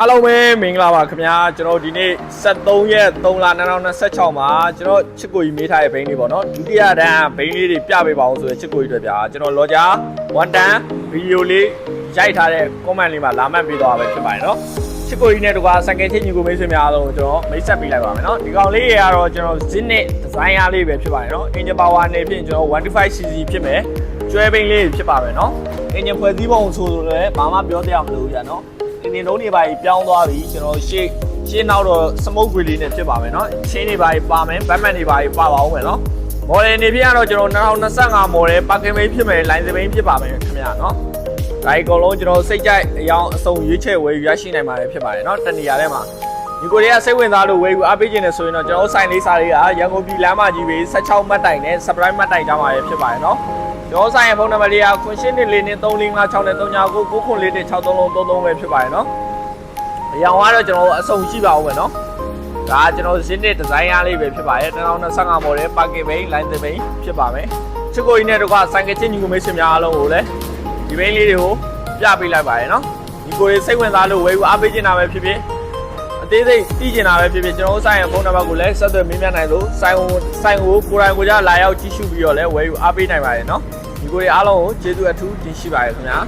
အားလုံးပဲမင်္ဂလာပါခင်ဗျာကျွန်တော်ဒီနေ့73ရက်3လ2026မှာကျွန်တော်ချစ်ကိုကြီးမေးထားတဲ့ဘိန်းလေးပေါ့နော်ဒုတိယတန်းဘိန်းလေးတွေပြပေးပါအောင်ဆိုရင်ချစ်ကိုကြီးတွေဗျာကျွန်တော်လော်ဂျာ1တန်းဗီဒီယိုလေးရိုက်ထားတဲ့ comment လေးမှာလာမှတ်ပေးသွားပါပဲဖြစ်ပါတယ်နော်ချစ်ကိုကြီးနဲ့တကွာစံကဲချင်းညီကိုမေးဆွေများအားလုံးကျွန်တော်မိတ်ဆက်ပေးလိုက်ပါမယ်နော်ဒီကောင်လေးတွေကတော့ကျွန်တော် zin နဲ့ design အားလေးပဲဖြစ်ပါတယ်နော် engine power နေဖြင့်ကျွန်တော် 125cc ဖြစ်မယ်ကျွဲဘိန်းလေးဖြစ်ပါမယ်နော် engine ဖွဲ့စည်းပုံဆိုလည်းဘာမှပြောပြမလို့ကြာနော်ဒီလုံးတွေပါပြောင်းသွားပြီကျွန်တော်ရှေ့နောက်တော့ smoke grill လေးနဲ့ဖြစ်ပါမယ်เนาะချင်းတွေပါမယ်ဘတ်မန်တွေပါပါအောင်မယ်เนาะ model နေဖြစ်ကတော့ကျွန်တော်2025 model parking bay ဖြစ်မယ် line စပိန်ဖြစ်ပါမယ်ခင်ဗျာเนาะဒါအကုန်လုံးကျွန်တော်စိတ်ကြိုက်အယောင်အစုံရွေးချယ်ဝယ်ယူရရှိနိုင်ပါတယ်ဖြစ်ပါတယ်เนาะတနေရာထဲမှာဒီကိုတွေကစိတ်ဝင်စားလို့ဝယ်ယူအားပေးခြင်းနဲ့ဆိုရင်တော့ကျွန်တော်ဆိုင်လေးစားလေးကရန်ကုန်ပြည်လမ်းမကြီးပဲ16မှတ်တိုင်နဲ့ surprise မှတ်တိုင်ကြမှာဖြစ်ပါတယ်เนาะကျွန်တော်ဆိုင်ရဲ့ဖုန်းနံပါတ်လေးက9814နဲ့3556နဲ့3996436333ပဲဖြစ်ပါတယ်เนาะအရောင်ကတော့ကျွန်တော်အစုံရှိပါဦးမယ်เนาะဒါကျွန်တော် zin နဲ့ design အားလေးပဲဖြစ်ပါတယ်2025 model parking bay line စပိန်ဖြစ်ပါမယ်ချစ်ကိုကြီးနဲ့တကွာဆိုင်ကချင်းညီကိုမေးရှင်များအားလုံးကိုလည်းဒီဘိန်းလေးတွေကိုပြပေးလိုက်ပါရယ်เนาะဒီကိုတွေစိတ်ဝင်စားလို့ဝယ်ယူအားပေးချင်တာပဲဖြစ်ဖြစ်အသေးစိတ်သိချင်တာပဲဖြစ်ဖြစ်ကျွန်တော်ဆိုင်ရဲ့ဖုန်းနံပါတ်ကိုလည်းဆက်သွယ်မေးမြန်းနိုင်လို့ဆိုင်ကိုကိုယ်တိုင်ကိုကြလာရောက်ကြည့်ရှုပြီးတော့လည်းဝယ်ယူအားပေးနိုင်ပါတယ်เนาะဒီကိုတွေအားလုံးကိုကျေးဇူးအထူးတင်ရှိပါတယ်ခင်ဗျာ